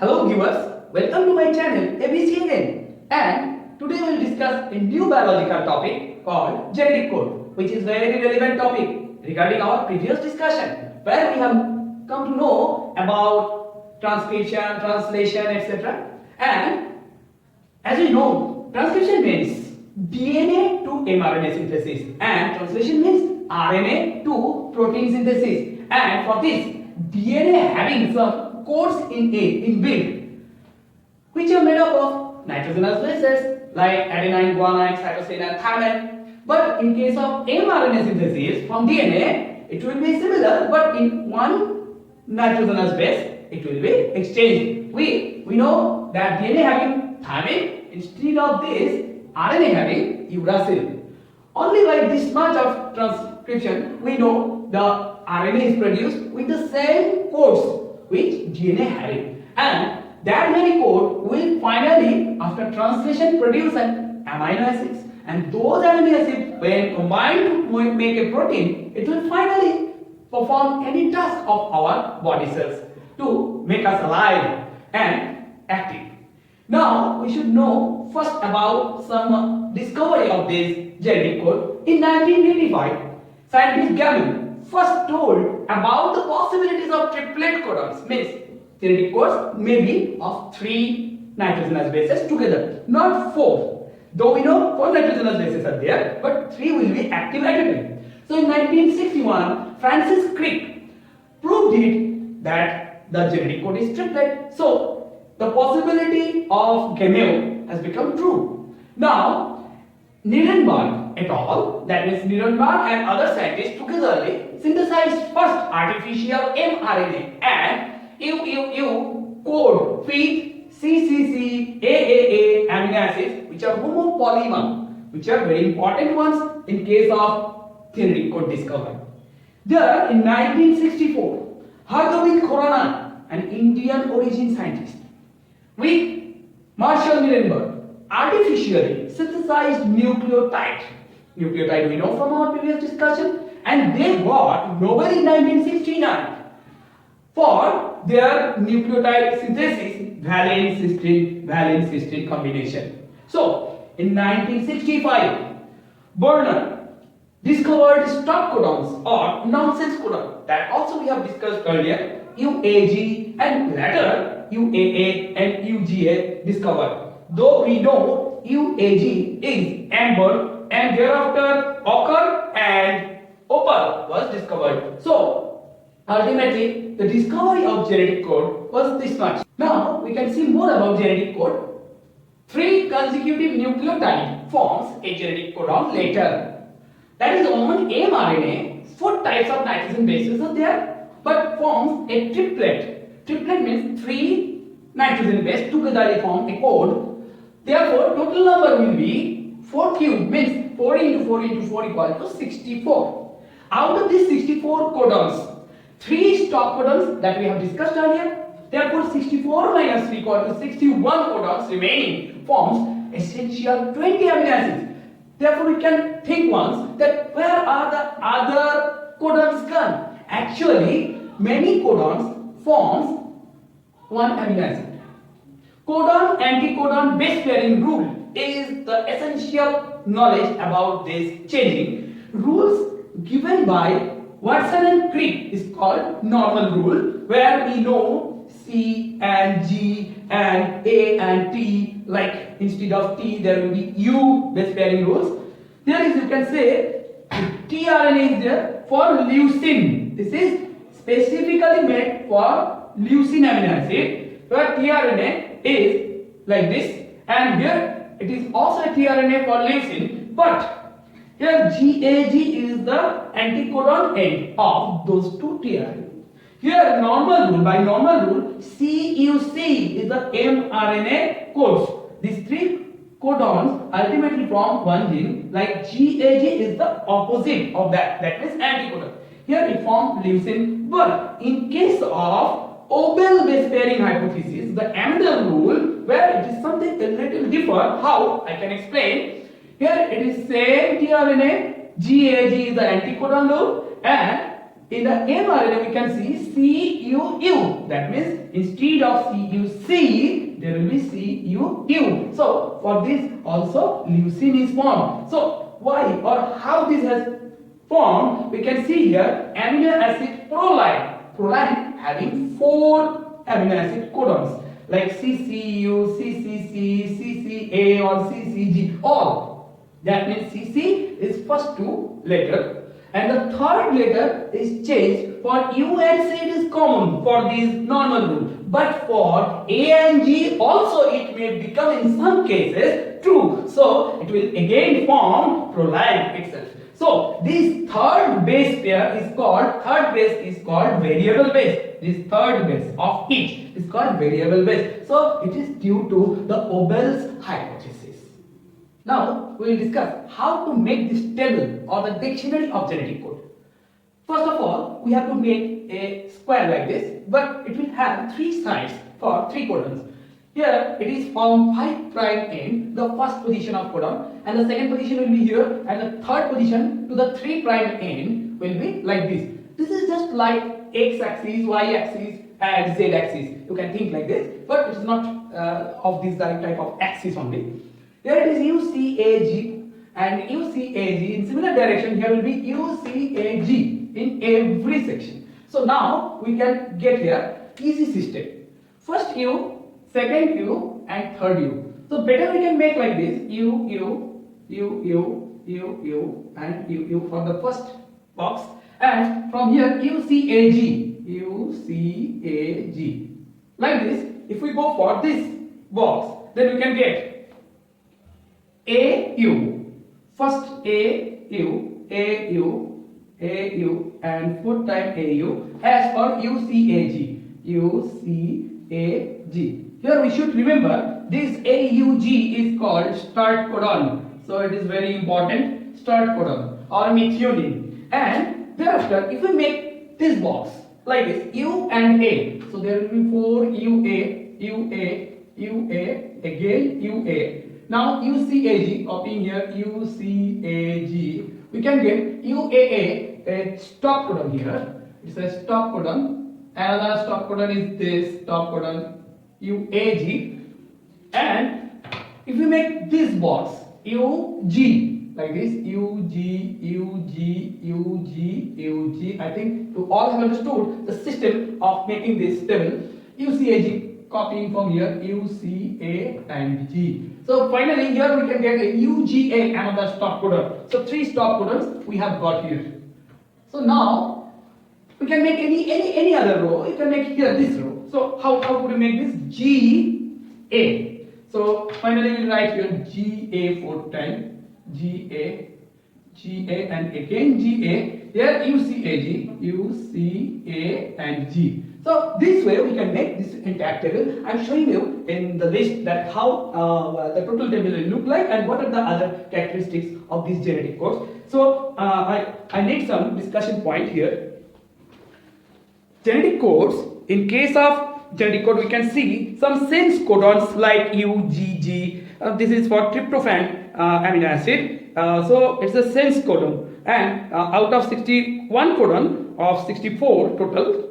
Hello viewers, welcome to my channel ABC again, and today we will discuss a new biological topic called genetic code, which is very relevant topic regarding our previous discussion where we have come to know about transcription, translation, etc. And as we know, transcription means DNA to mRNA synthesis and translation means RNA to protein synthesis, and for this DNA having some codes inbuilt which are made up of nitrogenous bases like adenine, guanine, cytosine and thymine. But in case of mRNA synthesis from DNA, it will be similar, but in one nitrogenous base it will be exchanged. We know that DNA having thymine, instead of this RNA having uracil. Only by this much of transcription we know the RNA is produced with the same codes which DNA having, and that very code will finally after translation produce an amino acids, and those amino acids when combined to make a protein, it will finally perform any task of our body cells to make us alive and active. Now we should know first about some discovery of this genetic code. In 1985, scientist Gavin first told about the possibilities of triplet codons, means genetic codes may be of 3 nitrogenous bases together, not 4. Though we know 4 nitrogenous bases are there, but 3 will be active at a time. So in 1961, Francis Crick proved it that the genetic code is triplet. So the possibility of gamete has become true. Now Nirenberg et al., that means Nirenberg and other scientists togetherly synthesized first artificial mRNA and code with CCC, AAA amino acids, which are homopolymer, which are very important ones in case of genetic code discovery. There in 1964, Hargobind Khorana, an Indian origin scientist, with Marshall Nirenberg, artificially synthesized nucleotide. Nucleotide we know from our previous discussion, and they got Nobel in 1969 for their nucleotide synthesis valence cysteine combination. So in 1965, Berner discovered stop codons or nonsense codon, that also we have discussed earlier, UAG, and later UAA and UGA discovered. Though we know UAG is amber and thereafter ochre and opal was discovered. So ultimately the discovery of genetic code was this much. Now we can see more about genetic code. 3 consecutive nucleotide forms a genetic codon later. That is on mRNA, 4 types of nitrogen bases are there, but forms a triplet. Triplet means 3 nitrogen bases together form a code. Therefore, total number will be 4 cubed, means 4 into 4 into 4 equal to 64. Out of these 64 codons, 3 stop codons that we have discussed earlier. Therefore, 64 minus 3 equal to 61 codons remaining forms essential 20 amino acids. Therefore, we can think once that where are the other codons gone? Actually, many codons forms 1 amino acid. Codon anticodon base pairing rule is the essential knowledge about this changing. Rules given by Watson and Crick is called normal rule, where we know C and G and A and T, like instead of T there will be U base pairing rules. There is, you can say, tRNA is there for leucine. This is specifically made for leucine amino acid, where tRNA is like this, and here it is also a tRNA for leucine, but here GAG is the anticodon end of those 2 tRNA. Here normal rule, by normal rule, CUC is the mRNA codes. These 3 codons ultimately form one gene, like GAG is the opposite of that means anticodon. Here it forms leucine, but in case of Opal base pairing hypothesis, the another rule where it is something a little different. How? I can explain. Here it is same tRNA, GAG is the anticodon loop, and in the mRNA we can see CUU. That means instead of CUC, there will be CUU. So for this also leucine is formed. So why or how this has formed? We can see here amino acid proline. Proline having 4 amino acid codons like CCU, CCC, CCA or CCG, all. That means CC is first 2 letter and the third letter is changed. For U and C it is common for these normal rule, but for A and G also it may become in some cases true. So it will again form proline itself. So this third base pair is called variable base. This third base of each is called variable base. So it is due to the Abel's hypothesis. Now we will discuss how to make this table or the dictionary of genetic code. First of all, we have to make a square like this, but it will have 3 sides for 3 codons. Here it is from 5 prime end, the first position of codon, and the second position will be here, and the third position to the 3 prime end will be like this. This is just like x axis, y axis, and z axis. You can think like this, but it is not of this type of axis only. Here it is UCAG and UCAG in similar direction. Here will be UCAG in every section. So now we can get here easy system. First U, second U and third U. So better we can make like this U and U for the first box, and from here UCAG like this. If we go for this box, then we can get AU, first AU and fourth time AU as for UCAG. Here we should remember this AUG is called start codon. So it is very important, start codon or methionine. And thereafter if we make this box like this U and A, so there will be 4 UA, again UA. Now UCAG, copying here UCAG, we can get UAA, a stop codon here. It's a stop codon. Another stop codon is this stop codon UAG. And if we make this box UG like this UG, I think you all have understood the system of making this table. UCAG, copying from here UCA and G. So finally here we can get a UGA, another stop codon. So 3 stop codons we have got here. So now we can make any other row. You can make here this row. So how could we make this GA? So finally we will write here GA 4 times, GA and again GA. Here UCAG, UCA and G. So this way we can make this entire table. I am showing you in the list that how the total table will look like and what are the other characteristics of these genetic codes. So I need some discussion point here. Genetic codes, in case of genetic code we can see some sense codons like UGG. This is for tryptophan amino acid. So it's a sense codon, and out of 61 codon of 64 total,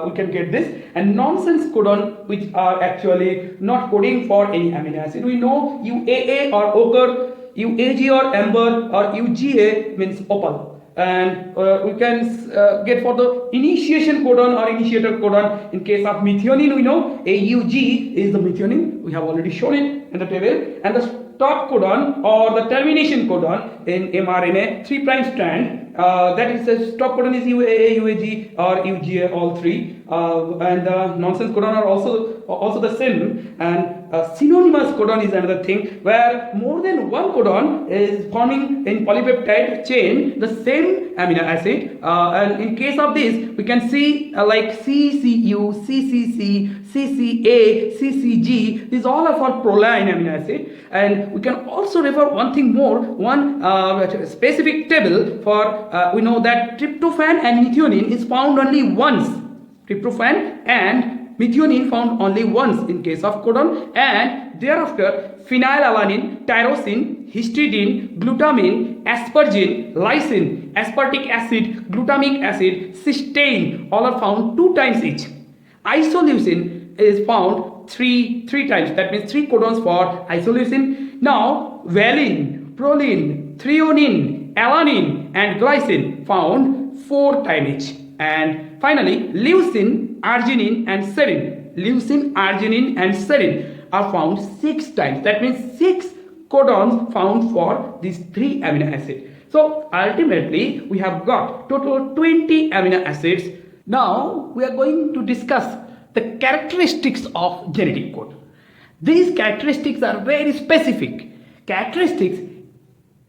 we can get this, and nonsense codon which are actually not coding for any amino acid. We know UAA or ochre, UAG or amber, or UGA means opal. And we can get for the initiation codon or initiator codon. In case of methionine, we know AUG is the methionine. We have already shown it in the table. And the stop codon or the termination codon in mRNA 3' strand, that is the stop codon is UAA, UAG or UGA, all 3. And the nonsense codon are also the same. And synonymous codon is another thing where more than one codon is forming in polypeptide chain the same amino acid, and in case of this we can see like CCU, CCC, CCA, CCG. These all are for proline amino acid. And we can also refer one thing more, one specific table for we know that tryptophan and methionine is found only once. Tryptophan and methionine found only once in case of codon, and thereafter phenylalanine, tyrosine, histidine, glutamine, aspargine, lysine, aspartic acid, glutamic acid, cysteine, all are found 2 times each. Isoleucine is found three times, that means 3 codons for isoleucine. Now valine, proline, threonine, alanine and glycine found 4 times each. And finally leucine, arginine and serine, leucine, arginine and serine are found 6 times, that means 6 codons found for these 3 amino acids. So ultimately we have got total 20 amino acids. Now we are going to discuss the characteristics of genetic code. These characteristics are very specific. Characteristics,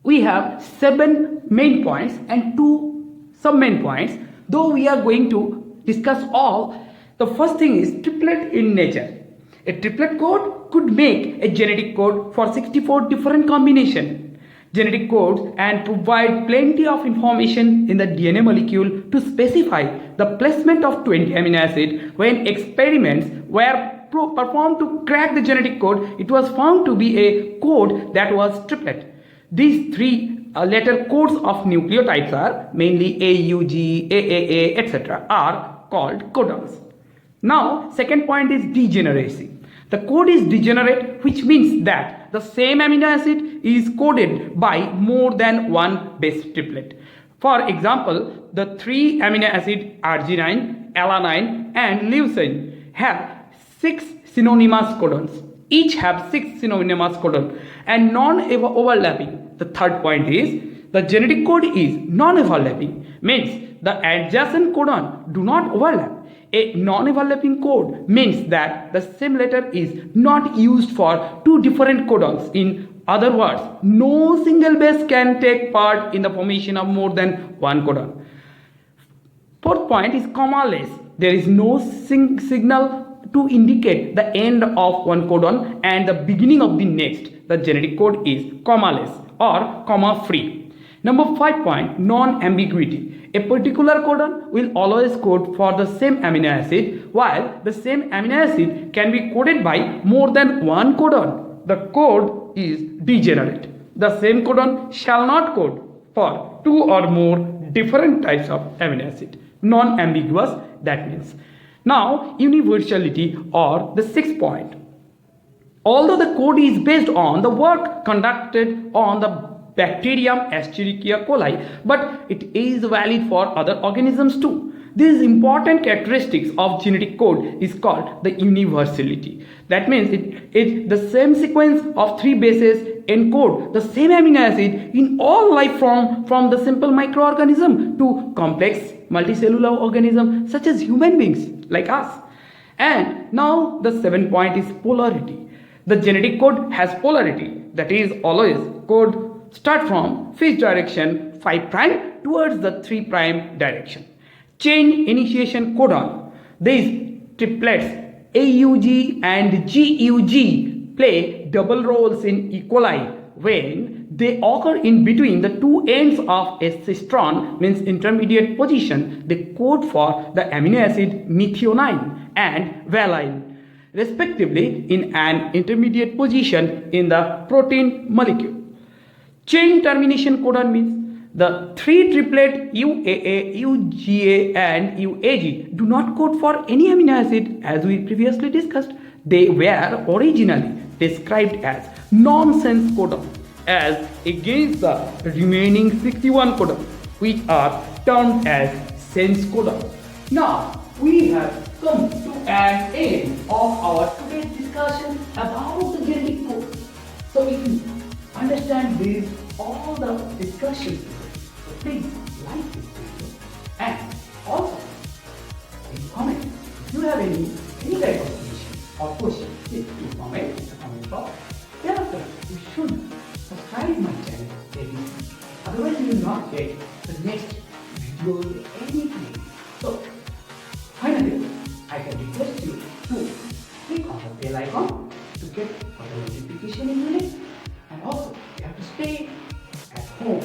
we have 7 main points and 2 sub-main points. Though we are going to discuss all, the first thing is triplet in nature. A triplet code could make a genetic code for 64 different combinations. Genetic codes and provide plenty of information in the DNA molecule to specify the placement of 20 amino acids. When experiments were performed to crack the genetic code, it was found to be a code that was triplet. These 3 letter codes of nucleotides are mainly AUG, AAA, etc. are called codons. Now, second point is degeneracy. The code is degenerate, which means that the same amino acid is coded by more than one base triplet. For example, the 3 amino acid arginine, alanine and leucine have 6 synonymous codons. Each have 6 synonymous codons and non-overlapping. The third point is the genetic code is non-overlapping, means the adjacent codon do not overlap. A non-overlapping code means that the same letter is not used for 2 different codons. In other words, no single base can take part in the formation of more than one codon. Fourth point is comma-less. There is no signal to indicate the end of one codon and the beginning of the next. The genetic code is comma-less or comma-free. Number 5 point, non-ambiguity. A particular codon will always code for the same amino acid, while the same amino acid can be coded by more than one codon. The code is degenerate. The same codon shall not code for 2 or more different types of amino acid. Non-ambiguous, that means. Now, universality or the 6th point. Although the code is based on the work conducted on the Bacterium Escherichia coli, but it is valid for other organisms too. This important characteristics of genetic code is called the universality. That means the same sequence of 3 bases encode the same amino acid in all life form, from the simple microorganism to complex multicellular organisms such as human beings like us. And now the 7th point is polarity. The genetic code has polarity, that is always code start from which direction, 5 prime towards the 3 prime direction. Chain initiation codon. These triplets AUG and GUG play double roles in E. coli when they occur in between the 2 ends of a cistron, means intermediate position. They code for the amino acid methionine and valine, respectively, in an intermediate position in the protein molecule. Chain termination codon means the 3 triplet UAA, UGA and UAG do not code for any amino acid as we previously discussed. They were originally described as nonsense codons as against the remaining 61 codons, which are termed as sense codons. Now we have come to an end of our today's discussion about the genetic code. So if you understand this, all the discussions, so please like this video and also in comment if you have any type of question, please comment in the comment box. Thereafter, you should subscribe my channel, otherwise you will not get the next video anything. So finally, I can request you to click on the bell icon to get a notification in your list. And also, you have to stay at home